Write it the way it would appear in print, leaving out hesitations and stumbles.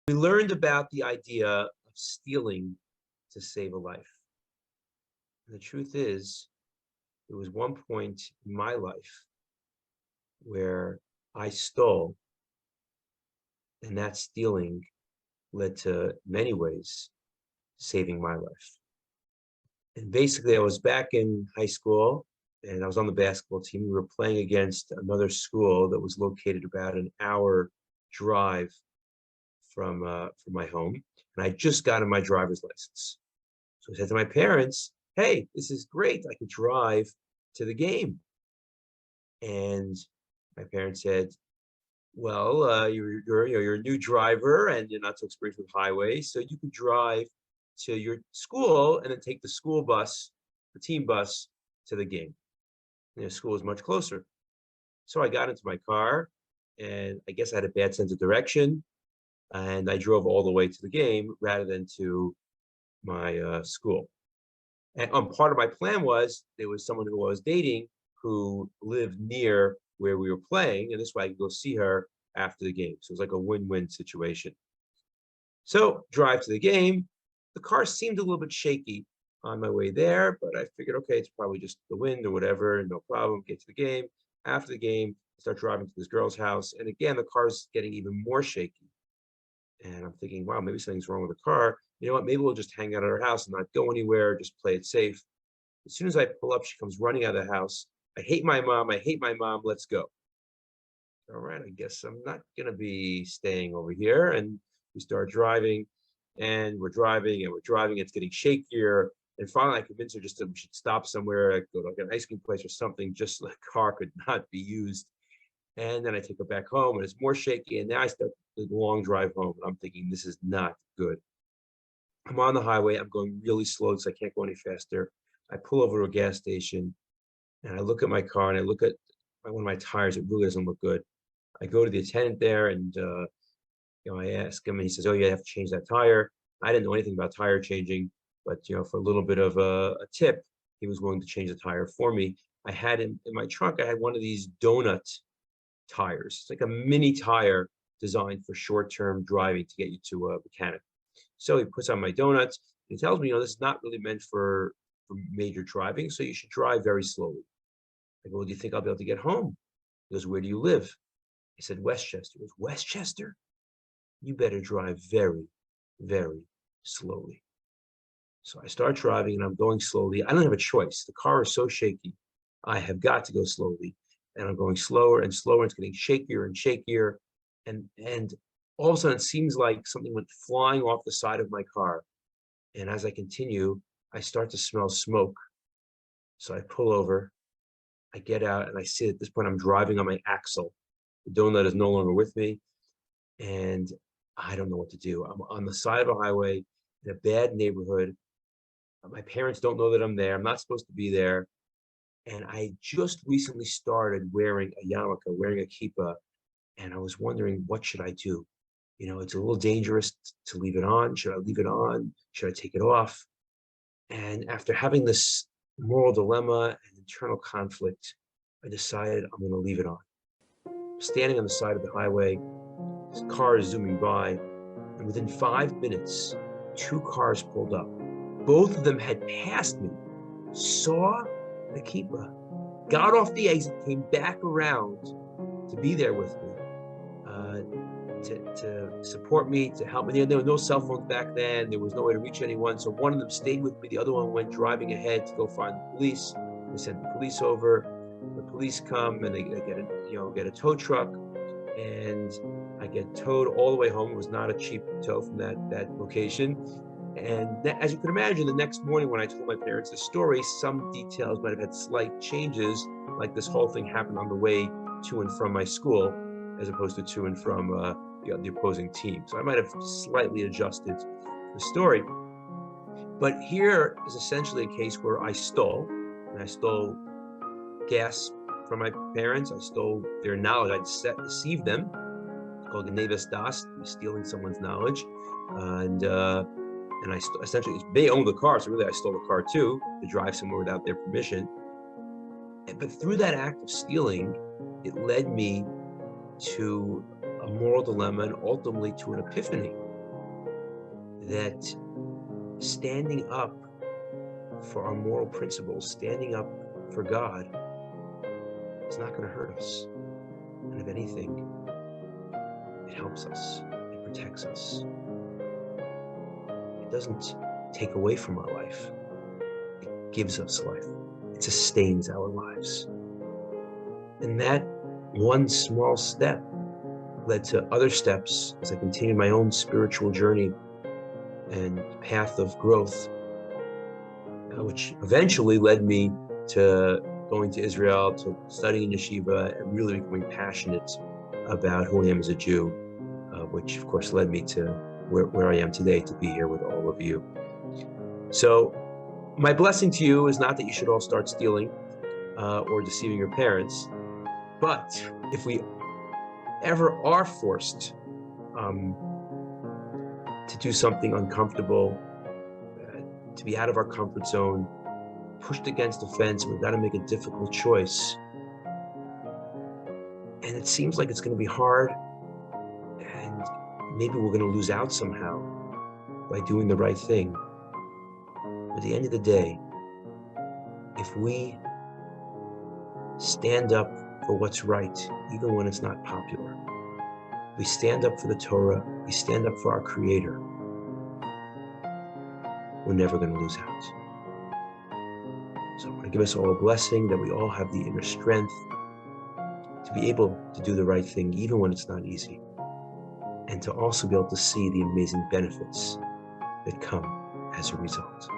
We learned about the idea of stealing to save a life. And the truth is, there was one point in my life where I stole, and that stealing led to many ways saving my life. And basically, I was back in high school and I was on the basketball team. We were playing against another school that was located about an hour drive from my home. And I just gotten my driver's license. So I said to my parents, hey, this is great. I could drive to the game. And my parents said, well, you're a new driver and you're not so experienced with highways, so you can drive to your school and then take the school bus, the team bus, to the game. And the school is much closer. So I got into my car, and I guess I had a bad sense of direction, and I drove all the way to the game rather than to my school. And part of my plan was there was someone who I was dating who lived near where we were playing, and this way I could go see her after the game. So it was like a win-win situation. So drive to the game. The car seemed a little bit shaky on my way there, but I figured, okay, it's probably just the wind or whatever, no problem. Get to the game. After the game, I start driving to this girl's house, and again, the car's getting even more shaky. And I'm thinking, wow, maybe something's wrong with the car. You know what? Maybe we'll just hang out at her house and not go anywhere, just play it safe. As soon as I pull up, she comes running out of the house. I hate my mom. I hate my mom. Let's go. All right, I guess I'm not going to be staying over here. And we start driving, and we're driving, and we're driving. It's getting shakier. And finally, I convinced her just that we should stop somewhere, go to like an ice cream place or something, just so the car could not be used. And then I take her back home, and it's more shaky. And now I start the long drive home. And I'm thinking, this is not good. I'm on the highway. I'm going really slow because I can't go any faster. I pull over to a gas station, and I look at my car, and I look at one of my tires. It really doesn't look good. I go to the attendant there, and I ask him, and he says, "Oh, you have to change that tire." I didn't know anything about tire changing, but for a little bit of a tip, he was willing to change the tire for me. I had in my trunk, I had one of these donut tires. It's like a mini tire designed for short-term driving to get you to a mechanic. So he puts on my donuts. He tells me, this is not really meant for major driving, so you should drive very slowly. I go, well, do you think I'll be able to get home? He goes, where do you live? I said, Westchester. He goes, Westchester? You better drive very, very slowly. So I start driving, and I'm going slowly. I don't have a choice. The car is so shaky. I have got to go slowly. And I'm going slower and slower. It's getting shakier and shakier. And all of a sudden, it seems like something went flying off the side of my car. And as I continue, I start to smell smoke. So I pull over. I get out, and I see at this point I'm driving on my axle. The donut is no longer with me, and I don't know what to do. I'm on the side of a highway in a bad neighborhood. My parents don't know that I'm there. I'm not supposed to be there. And I just recently started wearing a yarmulke, wearing a kippah, and I was wondering, what should I do? It's a little dangerous to leave it on. Should I leave it on? Should I take it off? And after having this moral dilemma and internal conflict, I decided I'm going to leave it on. Standing on the side of the highway, this car is zooming by, and within 5 minutes, 2 cars pulled up. Both of them had passed me, saw the kippah, got off the exit, came back around to be there with me, to support me, to help me. There were no cell phones back then. There was no way to reach anyone. So one of them stayed with me. The other one went driving ahead to go find the police. They sent the police over. The police come, and they get a tow truck, and I get towed all the way home. It was not a cheap tow from that location. And as you can imagine, the next morning when I told my parents the story, some details might have had slight changes, like this whole thing happened on the way to and from my school, as opposed to and from the opposing team. So I might have slightly adjusted the story. But here is essentially a case where I stole, and I stole gas from my parents. I stole their knowledge. I deceived them. It's called Geneves Das, stealing someone's knowledge. And I essentially, they owned the car, so really I stole the car too, to drive somewhere without their permission. But through that act of stealing, it led me to a moral dilemma and ultimately to an epiphany. that standing up for our moral principles, standing up for God, is not going to hurt us. And if anything, it helps us, it protects us. It doesn't take away from our life, it gives us life. It sustains our lives. And that one small step led to other steps as I continued my own spiritual journey and path of growth, which eventually led me to going to Israel, to studying in yeshiva, and really becoming passionate about who I am as a Jew, which of course led me to where I am today, to be here with all of you. So my blessing to you is not that you should all start stealing or deceiving your parents, but if we ever are forced to do something uncomfortable, to be out of our comfort zone, pushed against the fence, we've got to make a difficult choice. And it seems like it's going to be hard, and maybe we're going to lose out somehow by doing the right thing. But at the end of the day, if we stand up for what's right, even when it's not popular, we stand up for the Torah, we stand up for our Creator, we're never going to lose out. So I want to give us all a blessing that we all have the inner strength to be able to do the right thing, even when it's not easy, and to also be able to see the amazing benefits that come as a result.